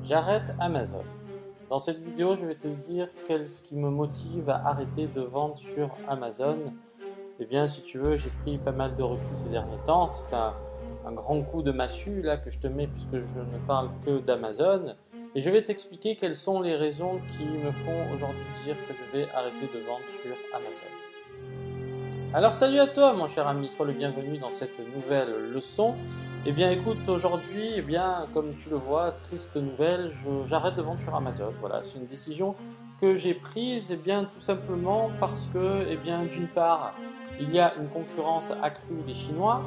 J'arrête Amazon. Dans cette vidéo, je vais te dire ce qui me motive à arrêter de vendre sur Amazon. Eh bien, si tu veux, j'ai pris pas mal de recul ces derniers temps. C'est un grand coup de massue là que je te mets puisque je ne parle que d'Amazon. Et je vais t'expliquer quelles sont les raisons qui me font aujourd'hui dire que je vais arrêter de vendre sur Amazon. Alors salut à toi mon cher ami, sois le bienvenu dans cette nouvelle leçon. Eh bien écoute, aujourd'hui, eh bien, comme tu le vois, triste nouvelle, j'arrête de vendre sur Amazon. Voilà, c'est une décision que j'ai prise, eh bien, tout simplement parce que, eh bien, d'une part, il y a une concurrence accrue des Chinois.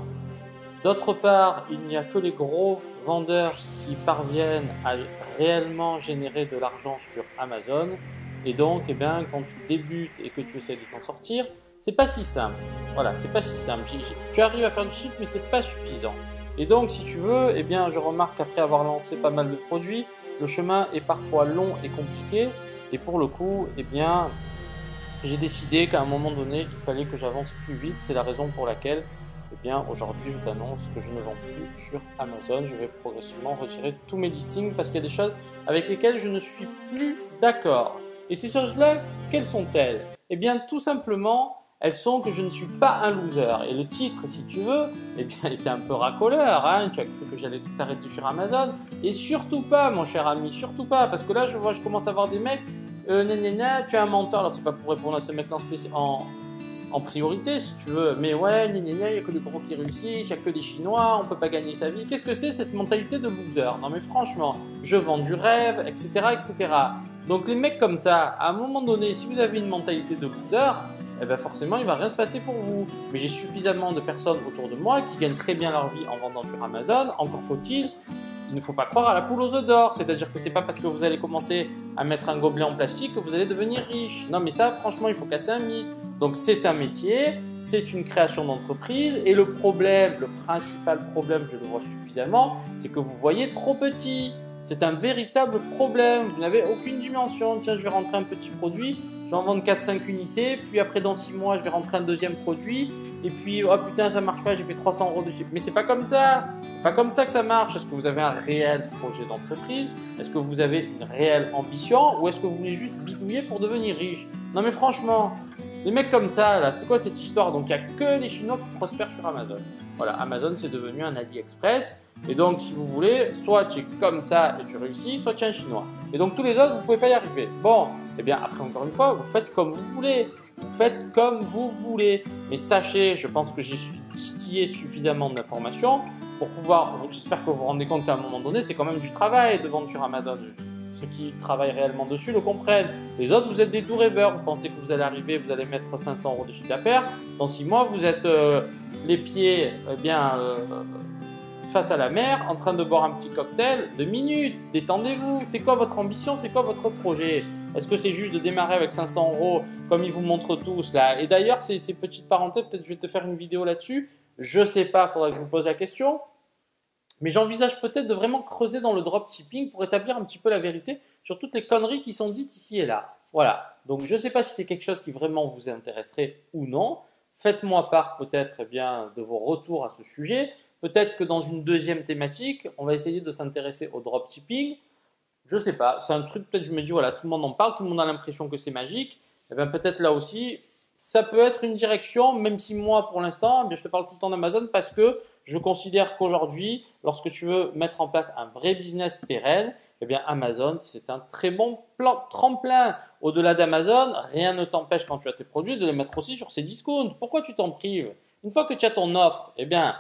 D'autre part, il n'y a que les gros vendeurs qui parviennent à réellement générer de l'argent sur Amazon. Et donc, eh bien, quand tu débutes et que tu essaies de t'en sortir, c'est pas si simple. Voilà, c'est pas si simple. Tu arrives à faire du chiffre, mais c'est pas suffisant. Et donc, si tu veux, eh bien, je remarque qu'après avoir lancé pas mal de produits, le chemin est parfois long et compliqué. Et pour le coup, eh bien, j'ai décidé qu'à un moment donné, il fallait que j'avance plus vite. C'est la raison pour laquelle, eh bien, aujourd'hui, je t'annonce que je ne vends plus sur Amazon. Je vais progressivement retirer tous mes listings parce qu'il y a des choses avec lesquelles je ne suis plus d'accord. Et ces choses-là, quelles sont-elles? Eh bien, tout simplement, elles sont que je ne suis pas un loser. Et le titre, si tu veux, eh bien, il était un peu racoleur, hein. Tu as cru que j'allais tout arrêter sur Amazon. Et surtout pas, mon cher ami, surtout pas. Parce que là, je commence à voir des mecs, tu es un menteur. Alors, c'est pas pour répondre à ce mec-là en priorité, si tu veux. Mais ouais, il n'y a que les gros qui réussissent, il n'y a que les Chinois, on peut pas gagner sa vie. Qu'est-ce que c'est cette mentalité de loser? Non, mais franchement, je vends du rêve, etc., etc. Donc, les mecs comme ça, à un moment donné, si vous avez une mentalité de loser, eh ben forcément, il va rien se passer pour vous. Mais j'ai suffisamment de personnes autour de moi qui gagnent très bien leur vie en vendant sur Amazon. Encore faut-il, il ne faut pas croire à la poule aux œufs d'or. C'est-à-dire que c'est pas parce que vous allez commencer à mettre un gobelet en plastique que vous allez devenir riche. Non, mais ça, franchement, il faut casser un mythe. Donc, c'est un métier, c'est une création d'entreprise. Et le problème, le principal problème, je le vois suffisamment, c'est que vous voyez trop petit. C'est un véritable problème. Vous n'avez aucune dimension. Tiens, je vais rentrer un petit produit. Je vais en vendre 4-5 unités, puis après dans 6 mois, je vais rentrer un deuxième produit, et puis oh putain, ça marche pas, j'ai fait 300 € de chiffre. Mais c'est pas comme ça, c'est pas comme ça que ça marche. Est-ce que vous avez un réel projet d'entreprise? Est-ce que vous avez une réelle ambition? Ou est-ce que vous voulez juste bidouiller pour devenir riche? Non mais franchement, les mecs comme ça, là, c'est quoi cette histoire? Donc il n'y a que les Chinois qui prospèrent sur Amazon. Voilà, Amazon c'est devenu un AliExpress. Et donc si vous voulez, soit tu es comme ça et tu réussis, soit tu es un Chinois. Et donc tous les autres, vous pouvez pas y arriver. Bon, eh bien après encore une fois, vous faites comme vous voulez. Vous faites comme vous voulez. Mais sachez, je pense que j'ai distillé suffisamment d'informations pour pouvoir, j'espère que vous vous rendez compte qu'à un moment donné, c'est quand même du travail de vendre sur Amazon. Ceux qui travaillent réellement dessus le comprennent. Les autres, vous êtes des doux rêveurs. Vous pensez que vous allez arriver, vous allez mettre 500 € de chiffre d'affaires. Dans 6 mois, vous êtes les pieds face à la mer, en train de boire un petit cocktail. 2 minutes, détendez-vous. C'est quoi votre ambition? C'est quoi votre projet? Est-ce que c'est juste de démarrer avec 500 € comme ils vous montrent tous là? Et d'ailleurs, ces petites parenthèses, peut-être je vais te faire une vidéo là-dessus. Je sais pas, faudrait que je vous pose la question. Mais j'envisage peut-être de vraiment creuser dans le dropshipping pour établir un petit peu la vérité sur toutes les conneries qui sont dites ici et là. Voilà. Donc je ne sais pas si c'est quelque chose qui vraiment vous intéresserait ou non. Faites-moi part peut-être eh bien de vos retours à ce sujet. Peut-être que dans une deuxième thématique, on va essayer de s'intéresser au dropshipping. Je sais pas, c'est un truc, peut-être je me dis voilà, tout le monde en parle, tout le monde a l'impression que c'est magique. Et bien peut-être là aussi, ça peut être une direction, même si moi pour l'instant, eh bien, je te parle tout le temps d'Amazon parce que je considère qu'aujourd'hui, lorsque tu veux mettre en place un vrai business pérenne, eh bien Amazon, c'est un très bon tremplin. Au-delà d'Amazon, rien ne t'empêche quand tu as tes produits de les mettre aussi sur ces discounts. Pourquoi tu t'en prives? Une fois que tu as ton offre, eh bien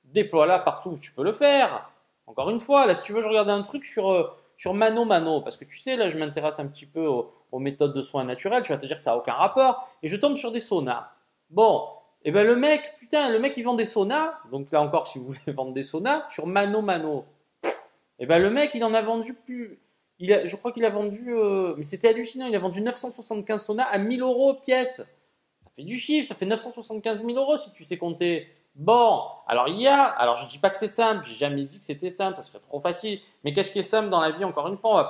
déploie-la partout où tu peux le faire. Encore une fois, là si tu veux, je regardais un truc sur Mano, parce que tu sais, là je m'intéresse un petit peu aux méthodes de soins naturels, tu vas te dire que ça n'a aucun rapport, et je tombe sur des saunas. Bon, et ben le mec il vend des saunas, donc là encore si vous voulez vendre des saunas, sur Mano. Et ben le mec il en a vendu plus, je crois qu'il a vendu, mais c'était hallucinant, il a vendu 975 saunas à 1000 € pièce. Ça fait du chiffre, ça fait 975 000 € si tu sais compter. Bon, alors je dis pas que c'est simple, j'ai jamais dit que c'était simple, ça serait trop facile. Mais qu'est-ce qui est simple dans la vie? Encore une fois, on va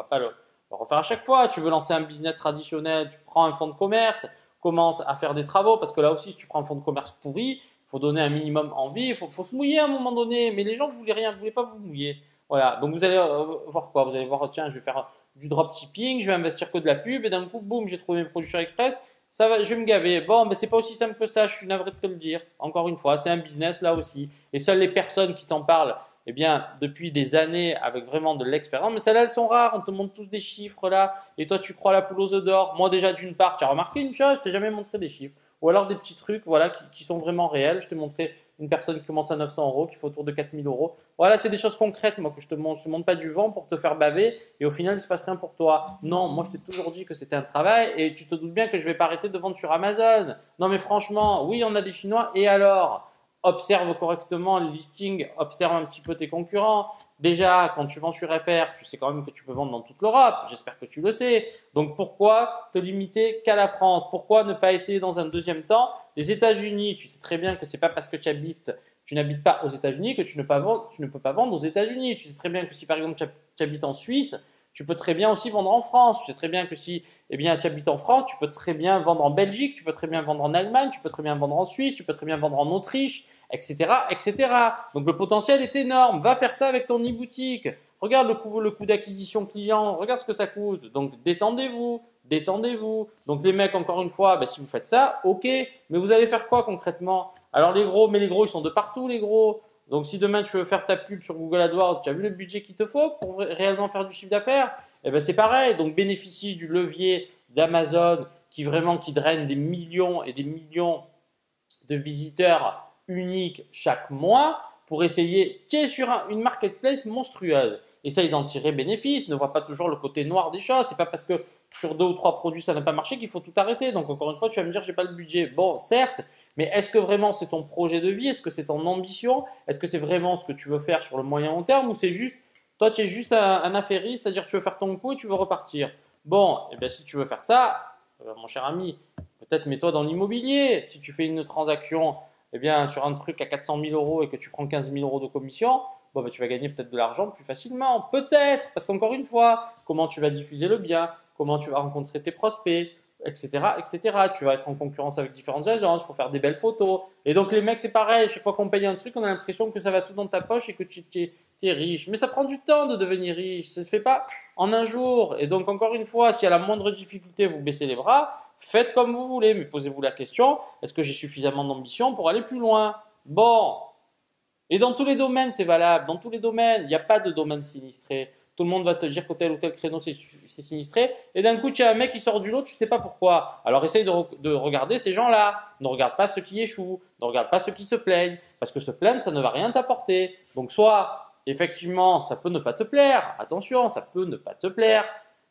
pas le refaire à chaque fois. Tu veux lancer un business traditionnel, tu prends un fonds de commerce, commence à faire des travaux, parce que là aussi, si tu prends un fonds de commerce pourri, il faut donner un minimum envie, il faut se mouiller à un moment donné. Mais les gens ne voulaient rien, ne voulaient pas vous mouiller. Voilà, donc vous allez voir quoi? Vous allez voir, tiens, je vais faire du dropshipping, je vais investir que de la pub et d'un coup, boum, j'ai trouvé mes produits sur Express. Ça va, je vais me gaver. Bon, mais c'est pas aussi simple que ça, je suis navré de te le dire. Encore une fois, c'est un business là aussi. Et seules les personnes qui t'en parlent, eh bien, depuis des années, avec vraiment de l'expérience, mais celles-là, elles sont rares, on te montre tous des chiffres là, et toi, tu crois la poule aux œufs d'or. Moi, déjà, d'une part, tu as remarqué une chose, je t'ai jamais montré des chiffres. Ou alors des petits trucs, voilà, qui sont vraiment réels. Je t'ai montré une personne qui commence à 900 euros, qui fait autour de 4000 euros. Voilà, c'est des choses concrètes, moi, que je te montre. Je te montre pas du vent pour te faire baver, et au final, il se passe rien pour toi. Non, moi, je t'ai toujours dit que c'était un travail, et tu te doutes bien que je vais pas arrêter de vendre sur Amazon. Non, mais franchement, oui, on a des Chinois, et alors? Observe correctement le listing, observe un petit peu tes concurrents. Déjà, quand tu vends sur FR, tu sais quand même que tu peux vendre dans toute l'Europe. J'espère que tu le sais. Donc pourquoi te limiter qu'à la France? Pourquoi ne pas essayer dans un deuxième temps les États-Unis? Tu sais très bien que c'est pas parce que tu n'habites pas aux États-Unis que tu ne peux pas vendre aux États-Unis. Tu sais très bien que si par exemple tu habites en Suisse, tu peux très bien aussi vendre en France. Tu sais très bien que si eh bien, tu habites en France, tu peux très bien vendre en Belgique, tu peux très bien vendre en Allemagne, tu peux très bien vendre en Suisse, tu peux très bien vendre en Autriche, etc., etc. Donc le potentiel est énorme. Va faire ça avec ton e-boutique. Regarde le coût d'acquisition client. Regarde ce que ça coûte. Donc détendez-vous, détendez-vous. Donc les mecs, encore une fois, si vous faites ça, ok. Mais vous allez faire quoi concrètement? Alors les gros, mais les gros, ils sont de partout, les gros. Donc si demain tu veux faire ta pub sur Google AdWords, tu as vu le budget qu'il te faut pour réellement faire du chiffre d'affaires? Eh ben c'est pareil. Donc bénéficie du levier d'Amazon qui draine des millions et des millions de visiteurs uniques chaque mois pour essayer, qui est sur une marketplace monstrueuse. Essaye d'en tirer bénéfice, ne vois pas toujours le côté noir des choses. C'est pas parce que sur 2 ou 3 produits ça n'a pas marché qu'il faut tout arrêter. Donc encore une fois, tu vas me dire j'ai pas le budget. Bon, certes, mais est-ce que vraiment c'est ton projet de vie? Est-ce que c'est ton ambition? Est-ce que c'est vraiment ce que tu veux faire sur le moyen long terme? Ou c'est juste, toi tu es juste un affairiste, c'est-à-dire que tu veux faire ton coup et tu veux repartir? Bon, et bien si tu veux faire ça, mon cher ami, peut-être mets-toi dans l'immobilier. Si tu fais une transaction eh bien, sur un truc à 400 000 euros et que tu prends 15 000 euros de commission, bon, tu vas gagner peut-être de l'argent plus facilement. Peut-être, parce qu'encore une fois, comment tu vas diffuser le bien, comment tu vas rencontrer tes prospects, etc., etc. Tu vas être en concurrence avec différentes agences pour faire des belles photos. Et donc, les mecs, c'est pareil. Chaque fois qu'on paye un truc, on a l'impression que ça va tout dans ta poche et que tu es riche. Mais ça prend du temps de devenir riche. Ça se fait pas en un jour. Et donc, encore une fois, si à la moindre difficulté, vous baissez les bras, faites comme vous voulez, mais posez-vous la question, est-ce que j'ai suffisamment d'ambition pour aller plus loin? Bon. Et dans tous les domaines, c'est valable. Dans tous les domaines, il n'y a pas de domaine sinistré. Tout le monde va te dire que tel ou tel créneau c'est sinistré. Et d'un coup, tu as un mec qui sort du lot, tu sais pas pourquoi. Alors essaye de regarder ces gens-là. Ne regarde pas ceux qui échouent. Ne regarde pas ceux qui se plaignent. Parce que se plaindre, ça ne va rien t'apporter. Donc soit, effectivement, ça peut ne pas te plaire. Attention, ça peut ne pas te plaire.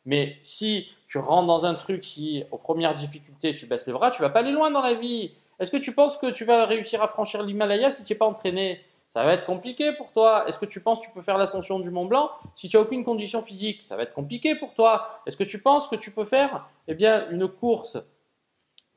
Mais si tu rentres dans un truc, si aux premières difficultés tu baisses les bras, tu vas pas aller loin dans la vie. Est-ce que tu penses que tu vas réussir à franchir l'Himalaya si tu n'es pas entraîné? Ça va être compliqué pour toi. Est-ce que tu penses que tu peux faire l'ascension du Mont Blanc si tu n'as aucune condition physique? Ça va être compliqué pour toi. Est-ce que tu penses que tu peux faire une course?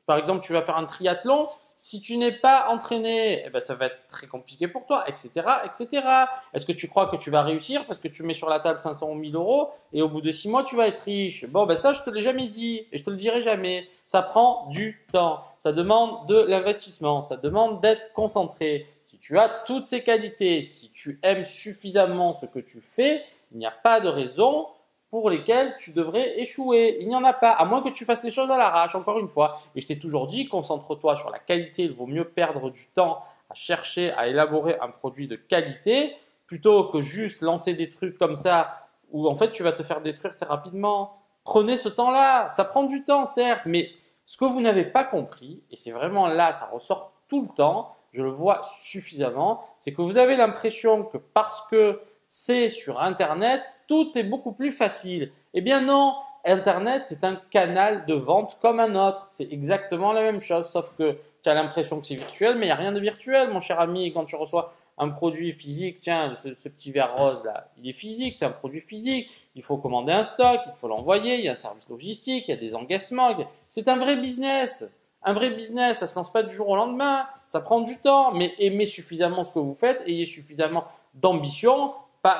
Par exemple, tu vas faire un triathlon. Si tu n'es pas entraîné, ça va être très compliqué pour toi, etc., etc. Est-ce que tu crois que tu vas réussir parce que tu mets sur la table 500 ou 1000 euros et au bout de 6 mois, tu vas être riche? Bon, ça, je te l'ai jamais dit et je te le dirai jamais. Ça prend du temps. Ça demande de l'investissement. Ça demande d'être concentré. Si tu as toutes ces qualités, si tu aimes suffisamment ce que tu fais, il n'y a pas de raison pour lesquels tu devrais échouer. Il n'y en a pas, à moins que tu fasses les choses à l'arrache, encore une fois. Et je t'ai toujours dit, concentre-toi sur la qualité. Il vaut mieux perdre du temps à chercher à élaborer un produit de qualité plutôt que juste lancer des trucs comme ça où en fait tu vas te faire détruire très rapidement. Prenez ce temps-là. Ça prend du temps, certes, mais ce que vous n'avez pas compris, et c'est vraiment là, ça ressort tout le temps, je le vois suffisamment, c'est que vous avez l'impression que parce que c'est sur Internet, tout est beaucoup plus facile. Eh bien non, Internet, c'est un canal de vente comme un autre. C'est exactement la même chose, sauf que tu as l'impression que c'est virtuel, mais il n'y a rien de virtuel, mon cher ami. Quand tu reçois un produit physique, tiens, ce petit verre rose là, il est physique, c'est un produit physique. Il faut commander un stock, il faut l'envoyer, il y a un service logistique, il y a des encaissements. C'est un vrai business. Un vrai business, ça se lance pas du jour au lendemain, ça prend du temps, mais aimez suffisamment ce que vous faites, ayez suffisamment d'ambition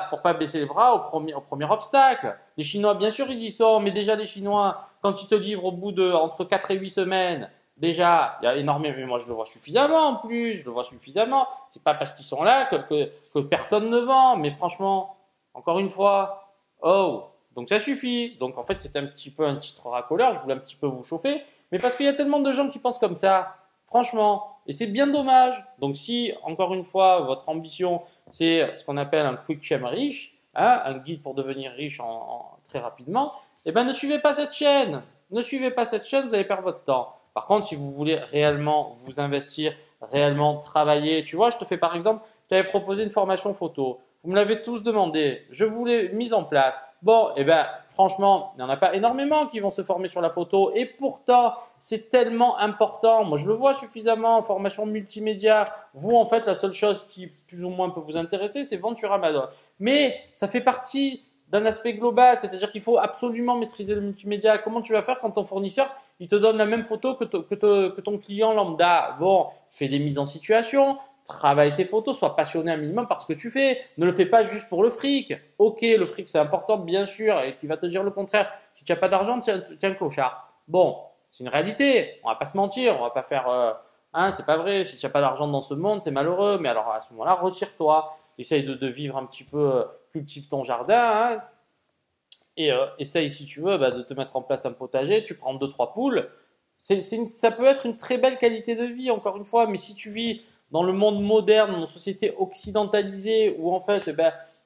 pour pas baisser les bras au premier obstacle. Les Chinois, bien sûr, ils y sont, mais déjà les Chinois, quand ils te livrent au bout de entre 4 et 8 semaines, déjà, il y a énormément, mais moi je le vois suffisamment en plus, je le vois suffisamment. C'est pas parce qu'ils sont là que personne ne vend, mais franchement, Encore une fois, oh, donc ça suffit. Donc en fait, c'est un petit peu un titre racoleur, je voulais un petit peu vous chauffer, mais parce qu'il y a tellement de gens qui pensent comme ça, franchement, et c'est bien dommage. Donc si, encore une fois, votre ambition, c'est ce qu'on appelle un quick shame riche, hein, un guide pour devenir riche très rapidement, eh ben ne suivez pas cette chaîne. Ne suivez pas cette chaîne, vous allez perdre votre temps. Par contre, si vous voulez réellement vous investir, réellement travailler, tu vois, je te fais par exemple, je t'avais proposé une formation photo. Vous me l'avez tous demandé, je vous l'ai mise en place. Bon, eh ben, franchement, il n'y en a pas énormément qui vont se former sur la photo et pourtant, c'est tellement important. Moi, je le vois suffisamment en formation multimédia. Vous, en fait, la seule chose qui plus ou moins peut vous intéresser, c'est vendre sur Amazon. Mais ça fait partie d'un aspect global, c'est-à-dire qu'il faut absolument maîtriser le multimédia. Comment tu vas faire quand ton fournisseur, il te donne la même photo que ton client lambda? Bon, fais des mises en situation, travaille tes photos, sois passionné un minimum par ce que tu fais. Ne le fais pas juste pour le fric. Ok, le fric c'est important bien sûr et qui va te dire le contraire. Si tu n'as pas d'argent, tiens clochard. Bon, c'est une réalité. On va pas se mentir, on va pas faire hein, c'est pas vrai. Si tu n'as pas d'argent dans ce monde, c'est malheureux. Mais alors à ce moment-là, retire-toi. Essaye de vivre un petit peu plus petit que ton jardin. Hein, et essaye si tu veux de te mettre en place un potager. Tu prends 2-3 poules. Ça peut être une très belle qualité de vie encore une fois. Mais si tu vis dans le monde moderne, dans une société occidentalisée où en fait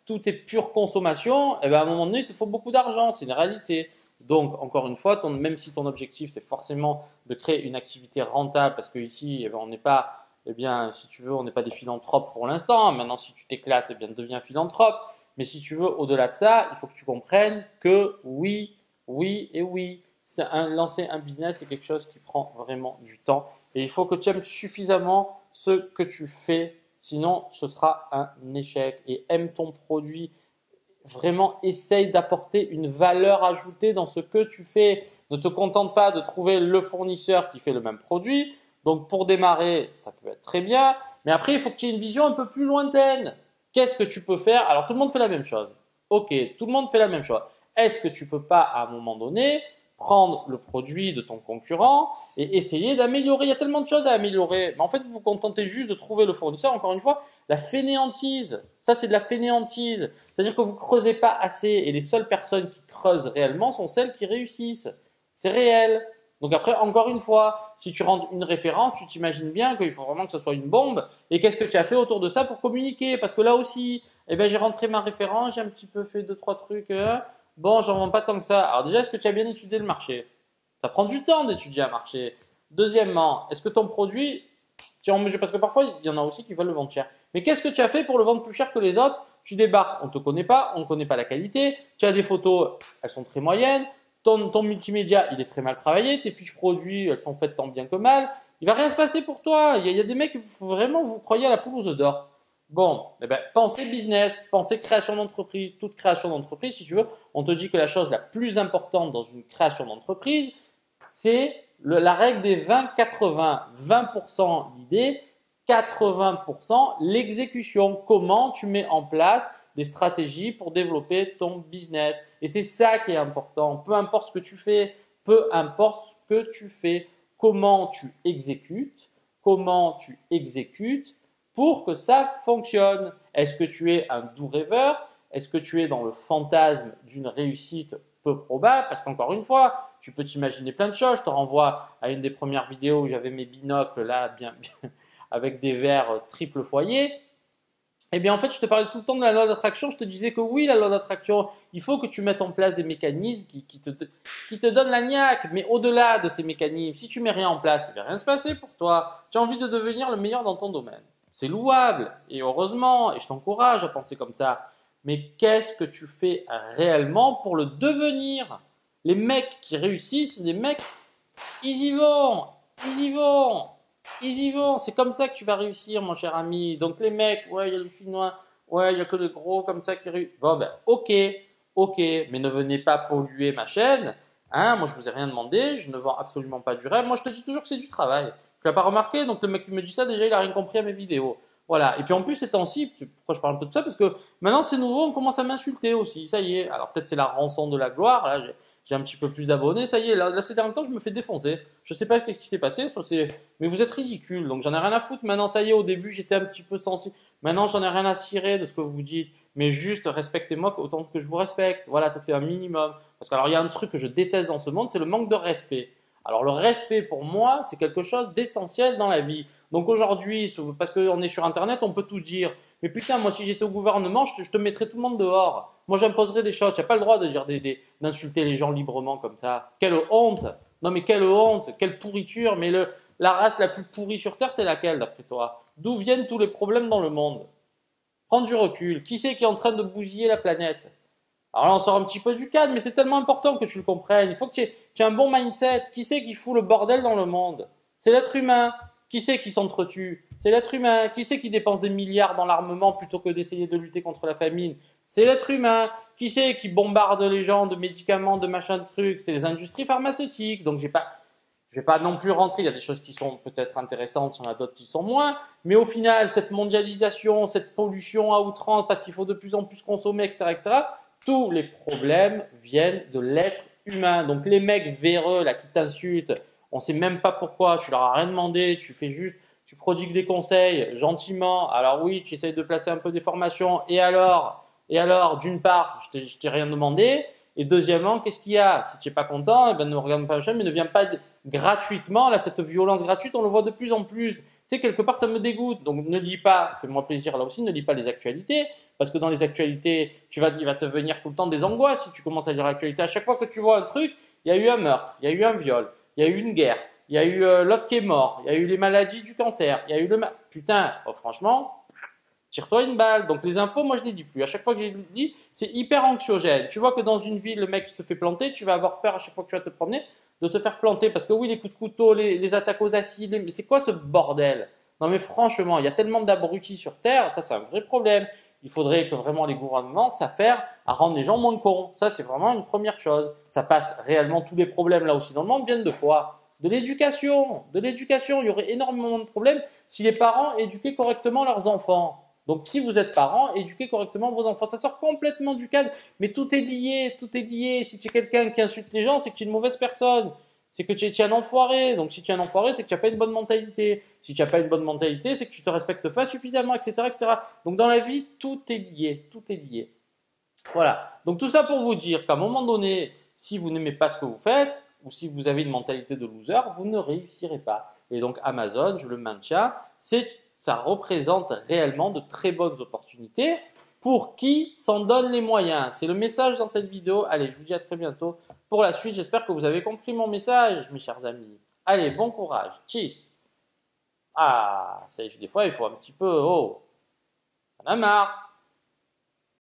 tout est pure consommation, à un moment donné il te faut beaucoup d'argent, c'est une réalité. Donc encore une fois, même si ton objectif c'est forcément de créer une activité rentable, parce que ici on n'est pas, si tu veux, on n'est pas des philanthropes pour l'instant. Maintenant si tu t'éclates, deviens philanthrope. Mais si tu veux, au-delà de ça, il faut que tu comprennes que oui, oui et oui, lancer un business c'est quelque chose qui prend vraiment du temps et il faut que tu aimes suffisamment ce que tu fais, sinon ce sera un échec. Et aime ton produit, vraiment essaye d'apporter une valeur ajoutée dans ce que tu fais. Ne te contente pas de trouver le fournisseur qui fait le même produit. Donc pour démarrer, ça peut être très bien, mais après il faut que tu aies une vision un peu plus lointaine. Qu'est-ce que tu peux faire? Alors tout le monde fait la même chose. Ok, tout le monde fait la même chose. Est-ce que tu peux pas à un moment donné prendre le produit de ton concurrent et essayer d'améliorer? Il y a tellement de choses à améliorer. Mais en fait, vous vous contentez juste de trouver le fournisseur. Encore une fois, la fainéantise. Ça, c'est de la fainéantise. C'est-à-dire que vous creusez pas assez et les seules personnes qui creusent réellement sont celles qui réussissent. C'est réel. Donc après, encore une fois, si tu rends une référence, tu t'imagines bien qu'il faut vraiment que ce soit une bombe. Et qu'est-ce que tu as fait autour de ça pour communiquer? Parce que là aussi, j'ai rentré ma référence, j'ai un petit peu fait 2-3 trucs. Bon, j'en vends pas tant que ça. Alors déjà, est-ce que tu as bien étudié le marché? Ça prend du temps d'étudier un marché. Deuxièmement, est-ce que ton produit, parce que parfois, il y en a aussi qui veulent le vendre cher. Mais qu'est-ce que tu as fait pour le vendre plus cher que les autres? Tu débarques, on te connaît pas, on ne connaît pas la qualité. Tu as des photos, elles sont très moyennes. Ton multimédia, il est très mal travaillé. Tes fiches produits, elles sont faites tant bien que mal. Il va rien se passer pour toi. Il y a des mecs, vraiment, vous croyez à la poule aux œufs d'or. Bon, pensez business, pensez création d'entreprise. Toute création d'entreprise, si tu veux, on te dit que la chose la plus importante dans une création d'entreprise, c'est la règle des 20-80. 20% l'idée, 80% l'exécution. Comment tu mets en place des stratégies pour développer ton business. Et c'est ça qui est important. Peu importe ce que tu fais, peu importe ce que tu fais, comment tu exécutes pour que ça fonctionne. Est-ce que tu es un doux rêveur? Est-ce que tu es dans le fantasme d'une réussite peu probable? Parce qu'encore une fois, tu peux t'imaginer plein de choses. Je te renvoie à une des premières vidéos où j'avais mes binocles là, bien avec des verres triple foyer. En fait, je te parlais tout le temps de la loi d'attraction. Je te disais que oui, la loi d'attraction, il faut que tu mettes en place des mécanismes qui te donnent la niaque. Mais au-delà de ces mécanismes, si tu mets rien en place, il va rien se passer pour toi. Tu as envie de devenir le meilleur dans ton domaine. C'est louable. Et heureusement, et je t'encourage à penser comme ça. Mais qu'est-ce que tu fais réellement pour le devenir? Les mecs qui réussissent, les mecs, ils y vont. C'est comme ça que tu vas réussir, mon cher ami. Donc les mecs, ouais, il y a le Chinois, ouais, il y a que les gros comme ça qui réussissent. Bon, ok, mais ne venez pas polluer ma chaîne. Hein, moi, je vous ai rien demandé, je ne vends absolument pas du rêve. Moi, je te dis toujours que c'est du travail. Tu l'as pas remarqué? Donc le mec qui me dit ça, déjà, il a rien compris à mes vidéos. Voilà. Et puis en plus, ces temps-ci, pourquoi je parle un peu de ça? Parce que maintenant, c'est nouveau, on commence à m'insulter aussi. Ça y est. Alors peut-être c'est la rançon de la gloire. Là, j'ai un petit peu plus d'abonnés, ça y est, là ces derniers temps, je me fais défoncer. Je sais pas qu'est-ce qui s'est passé, mais vous êtes ridicule, donc j'en ai rien à foutre. Maintenant, ça y est, au début, j'étais un petit peu sensible. Maintenant, j'en ai rien à cirer de ce que vous dites. mais juste respectez-moi autant que je vous respecte. Voilà, ça c'est un minimum. Parce que alors il y a un truc que je déteste dans ce monde, c'est le manque de respect. Alors le respect pour moi, c'est quelque chose d'essentiel dans la vie. Donc aujourd'hui, parce qu'on est sur Internet, on peut tout dire. Mais putain, moi si j'étais au gouvernement, je te mettrais tout le monde dehors. Moi j'imposerais des choses. Tu n'as pas le droit de dire d'insulter les gens librement comme ça. Quelle honte! Non mais quelle honte! Quelle pourriture! Mais la race la plus pourrie sur Terre, c'est laquelle d'après toi? D'où viennent tous les problèmes dans le monde? Prends du recul. Qui c'est qui est en train de bousiller la planète? Alors là, on sort un petit peu du cadre, mais c'est tellement important que tu le comprennes. Il faut que tu aies un bon mindset. Qui c'est qui fout le bordel dans le monde? C'est l'être humain. Qui c'est qui s'entretue? C'est l'être humain. Qui c'est qui dépense des milliards dans l'armement plutôt que d'essayer de lutter contre la famine? C'est l'être humain. Qui c'est qui bombarde les gens de médicaments, de machins, de trucs? C'est les industries pharmaceutiques. Donc je vais pas non plus rentrer. Il y a des choses qui sont peut-être intéressantes, il y en a d'autres qui sont moins. Mais au final, cette mondialisation, cette pollution à outrance, parce qu'il faut de plus en plus consommer, etc., etc., tous les problèmes viennent de l'être humain. Donc les mecs véreux là qui t'insultent, on sait même pas pourquoi, tu leur as rien demandé, tu prodigues des conseils gentiment. Alors oui, tu essayes de placer un peu des formations. Et alors, d'une part, je t'ai rien demandé. Et deuxièmement, qu'est-ce qu'il y a? Si tu n'es pas content, eh ben ne regarde pas la chaîne, mais ne viens pas gratuitement. Là, cette violence gratuite, on le voit de plus en plus. Tu sais, quelque part, ça me dégoûte. Donc ne lis pas, fais-moi plaisir là aussi, ne lis pas les actualités. Parce que dans les actualités, il va te venir tout le temps des angoisses si tu commences à lire l'actualité. À chaque fois que tu vois un truc, il y a eu un meurtre, il y a eu un viol, il y a eu une guerre, il y a eu l'autre qui est mort, il y a eu les maladies du cancer, il y a eu Putain, oh, franchement, tire-toi une balle. Donc les infos, moi je les lis plus. À chaque fois que je les lis, c'est hyper anxiogène. Tu vois que dans une ville, le mec se fait planter, tu vas avoir peur à chaque fois que tu vas te promener de te faire planter. Parce que oui, les coups de couteau, les attaques aux acides, mais c'est quoi ce bordel? Non mais franchement, il y a tellement d'abrutis sur Terre, ça c'est un vrai problème. Il faudrait que vraiment les gouvernements s'affairent à rendre les gens moins cons. Ça, c'est vraiment une première chose. Ça passe réellement, tous les problèmes là aussi dans le monde viennent de quoi? De l'éducation. De l'éducation. Il y aurait énormément de problèmes si les parents éduquaient correctement leurs enfants. Donc, si vous êtes parents, éduquez correctement vos enfants. Ça sort complètement du cadre, mais tout est lié, tout est lié. Si tu es quelqu'un qui insulte les gens, c'est que tu es une mauvaise personne. C'est que tu es un enfoiré. Donc, si tu es un enfoiré, c'est que tu n'as pas une bonne mentalité. Si tu n'as pas une bonne mentalité, c'est que tu te respectes pas suffisamment, etc., etc. Donc, dans la vie, tout est lié, tout est lié. Voilà. Donc, tout ça pour vous dire qu'à un moment donné, si vous n'aimez pas ce que vous faites, ou si vous avez une mentalité de loser, vous ne réussirez pas. Et donc, Amazon, je le maintiens, ça représente réellement de très bonnes opportunités pour qui s'en donne les moyens. C'est le message dans cette vidéo. Allez, je vous dis à très bientôt pour la suite. J'espère que vous avez compris mon message, mes chers amis. Allez, bon courage. Tchuss. Ah, des fois, il faut un petit peu... Oh, on a marre.